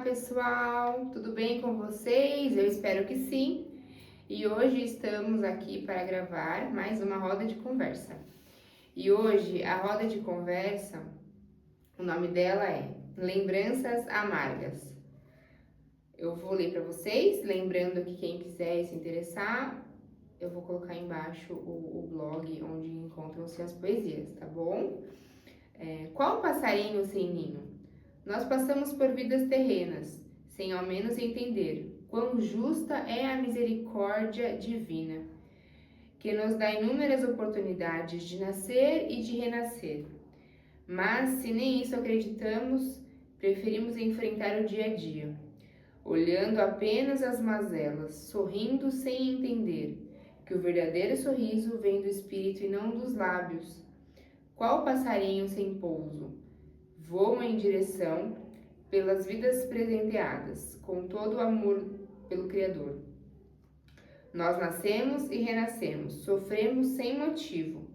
pessoal, tudo bem com vocês? Eu espero que sim. E hoje estamos aqui para gravar mais uma roda de conversa. E hoje a roda de conversa, o nome dela é Lembranças Amargas. Eu vou ler para vocês, lembrando que quem quiser se interessar, eu vou colocar embaixo o blog onde encontram-se as poesias, tá bom? Qual passarinho sem ninho? Nós passamos por vidas terrenas, sem ao menos entender quão justa é a misericórdia divina, que nos dá inúmeras oportunidades de nascer e de renascer. Mas, se nem isso acreditamos, preferimos enfrentar o dia a dia, olhando apenas as mazelas, sorrindo sem entender que o verdadeiro sorriso vem do espírito e não dos lábios. Qual passarinho sem pouso? Voam em direção pelas vidas presenteadas, com todo o amor pelo Criador. Nós nascemos e renascemos, sofremos sem motivo,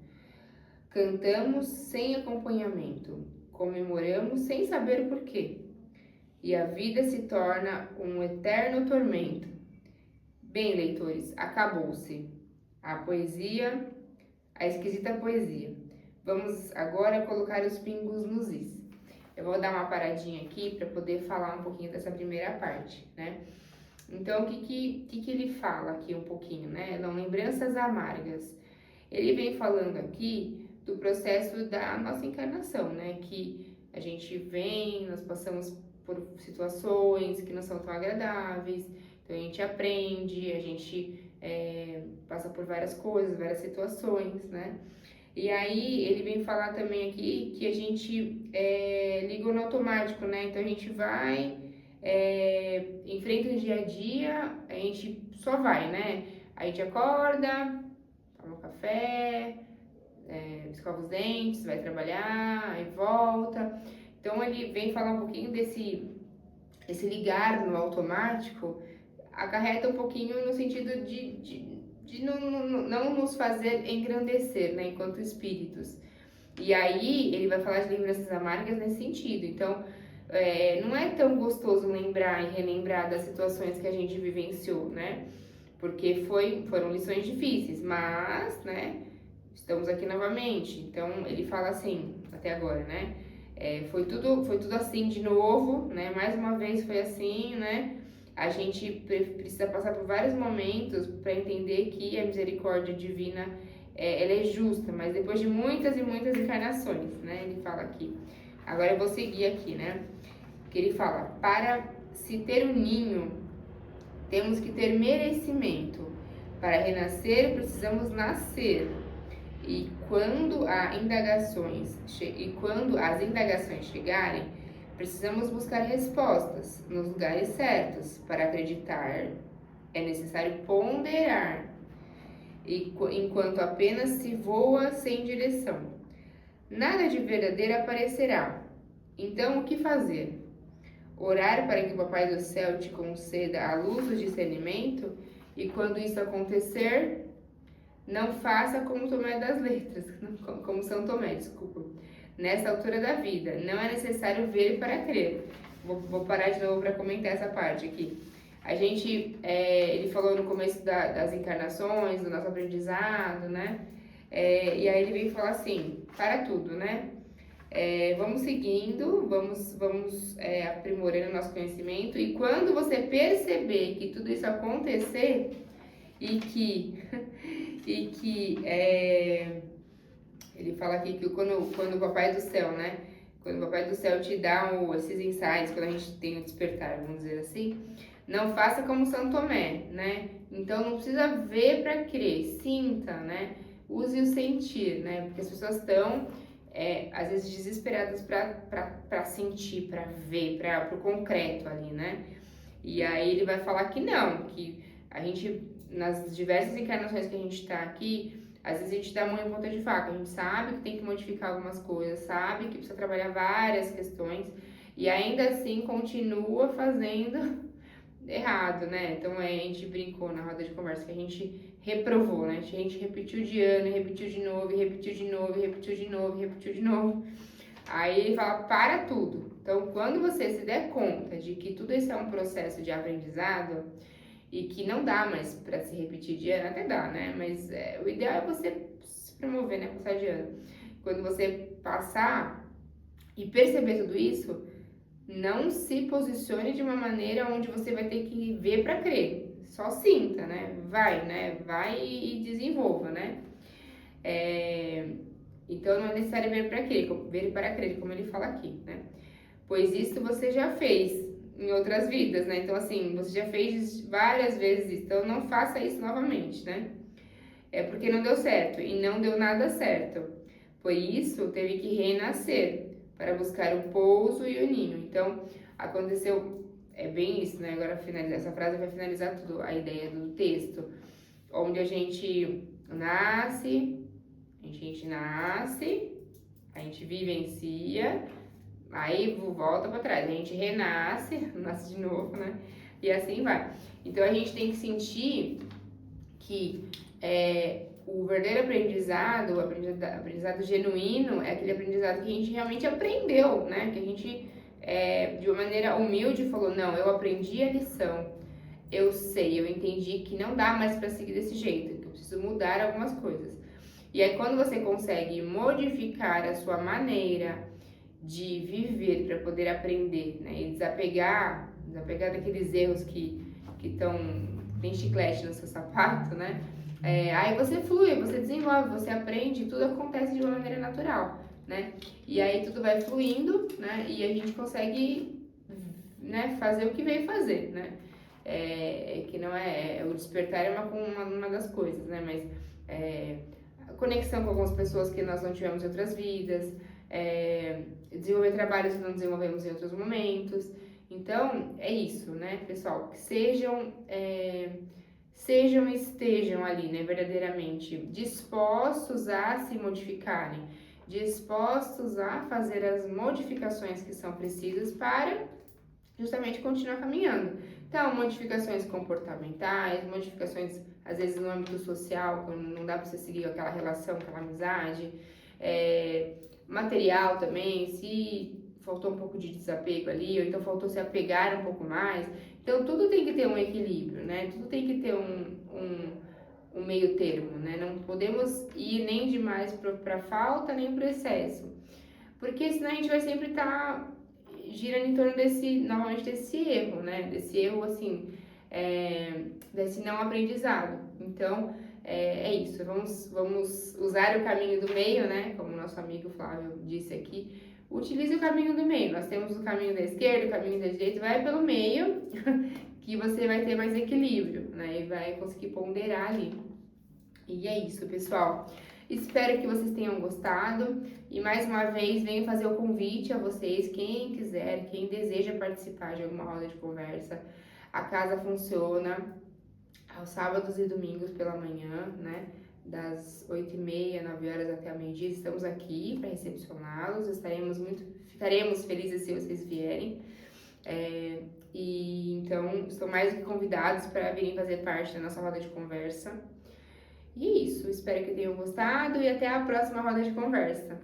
cantamos sem acompanhamento, comemoramos sem saber porquê, e a vida se torna um eterno tormento. Bem, leitores, acabou-se a poesia, a esquisita poesia. Vamos agora colocar os pingos nos is. Eu vou dar uma paradinha aqui para poder falar um pouquinho dessa primeira parte, né? Então, o que ele fala aqui um pouquinho, né? Não, lembranças amargas. Ele vem falando aqui do processo da nossa encarnação, né? Que a gente vem, nós passamos por situações que não são tão agradáveis, então a gente aprende, a gente passa por várias coisas, várias situações, né? E aí ele vem falar também aqui que a gente liga no automático, né? Então a gente vai, enfrenta o dia a dia, a gente só vai, né? A gente acorda, toma um café, escova os dentes, vai trabalhar, aí volta. Então ele vem falar um pouquinho esse ligar no automático, acarreta um pouquinho no sentido de não nos fazer engrandecer, né, enquanto espíritos. E aí ele vai falar de lembranças amargas nesse sentido. Então, não é tão gostoso lembrar e relembrar das situações que a gente vivenciou, né? Porque foram lições difíceis, mas, né, estamos aqui novamente. Então, ele fala assim, até agora, né? Foi tudo assim de novo, né? Mais uma vez foi assim, né? A gente precisa passar por vários momentos para entender que a misericórdia divina ela é justa, mas depois de muitas e muitas encarnações, né? Ele fala aqui. Agora eu vou seguir aqui, né? Que ele fala: para se ter um ninho, temos que ter merecimento. Para renascer, precisamos nascer. E quando as indagações chegarem, precisamos buscar respostas nos lugares certos. Para acreditar, é necessário ponderar, enquanto apenas se voa sem direção. Nada de verdadeiro aparecerá. Então, o que fazer? Orar para que o Papai do Céu te conceda a luz do discernimento? E quando isso acontecer, não faça como Tomé das Letras, como São Tomé, desculpa. Nessa altura da vida, não é necessário ver para crer. Vou parar de novo para comentar essa parte aqui. A gente, ele falou no começo das encarnações, do nosso aprendizado, né? E aí ele vem falar assim, para tudo, né? Vamos seguindo, vamos aprimorando o nosso conhecimento, e quando você perceber que tudo isso acontecer e que ele fala aqui que quando o Papai do Céu, né? Quando o Papai do Céu te dá esses insights, quando a gente tem o despertar, vamos dizer assim, não faça como São Tomé, né? Então não precisa ver para crer, sinta, né? Use o sentir, né? Porque as pessoas estão às vezes desesperadas para sentir, para ver, para o concreto ali, né? E aí ele vai falar que não, que a gente, nas diversas encarnações que a gente está aqui, às vezes a gente dá mão em ponta de faca, a gente sabe que tem que modificar algumas coisas, sabe que precisa trabalhar várias questões, e ainda assim continua fazendo errado, né? Então a gente brincou na roda de conversa que a gente reprovou, né? A gente repetiu de ano, repetiu de novo, repetiu de novo, repetiu de novo, repetiu de novo. Aí ele fala, para tudo. Então, quando você se der conta de que tudo isso é um processo de aprendizado e que não dá mais para se repetir de ano, até dá, né? Mas o ideal é você se promover, né? Passar de ano. Quando você passar e perceber tudo isso, não se posicione de uma maneira onde você vai ter que ver para crer. Só sinta, né? Vai e desenvolva, né? Então não é necessário ver para crer, como ele fala aqui, né? Pois isto você já fez em outras vidas, né? Então, assim, você já fez várias vezes isso, então não faça isso novamente, né? É porque não deu certo e não deu nada certo. Por isso, teve que renascer para buscar o pouso e o ninho. Então, aconteceu, é bem isso, né? Agora, essa frase vai finalizar tudo, a ideia do texto, onde a gente nasce, a gente vivencia, aí volta para trás, a gente renasce, nasce de novo, né? E assim vai. Então a gente tem que sentir que o verdadeiro aprendizado, o aprendizado genuíno, é aquele aprendizado que a gente realmente aprendeu, né? Que a gente, de uma maneira humilde, falou: não, eu aprendi a lição, eu sei, eu entendi que não dá mais para seguir desse jeito, que eu preciso mudar algumas coisas. E aí, quando você consegue modificar a sua maneira de viver para poder aprender, né? E desapegar daqueles erros que estão, tem chiclete no seu sapato, né? Aí você flui, você desenvolve, você aprende, tudo acontece de uma maneira natural, né? E aí tudo vai fluindo, né? E a gente consegue, né, fazer o que veio fazer, né? Que não o despertar é uma das coisas, né? Mas a conexão com algumas pessoas que nós não tivemos em outras vidas, desenvolver trabalhos que não desenvolvemos em outros momentos. Então, é isso, né, pessoal? Que sejam e estejam ali, né, verdadeiramente dispostos a se modificarem, dispostos a fazer as modificações que são precisas para justamente continuar caminhando. Então, modificações comportamentais, modificações, às vezes, no âmbito social, quando não dá para você seguir aquela relação, aquela amizade, material também, se faltou um pouco de desapego ali, ou então faltou se apegar um pouco mais. Então, tudo tem que ter um equilíbrio, né? Tudo tem que ter um meio termo, né? Não podemos ir nem demais para falta, nem para excesso. Porque senão a gente vai sempre estar girando em torno novamente desse erro, né? Desse erro, assim, desse não aprendizado. Então, é isso. Vamos usar o caminho do meio, né? Como o nosso amigo Flávio disse aqui. Utilize o caminho do meio. Nós temos o caminho da esquerda, o caminho da direita. Vai pelo meio, que você vai ter mais equilíbrio, né? E vai conseguir ponderar ali. E é isso, pessoal. Espero que vocês tenham gostado e mais uma vez venho fazer o convite a vocês, quem quiser, quem deseja participar de alguma roda de conversa. A casa funciona aos sábados e domingos pela manhã, né? Das 8h30, 9 horas até a meio-dia. Estamos aqui para recepcioná-los. Ficaremos felizes se vocês vierem. E então, estão mais do que convidados para virem fazer parte da nossa roda de conversa. E é isso, espero que tenham gostado e até a próxima roda de conversa.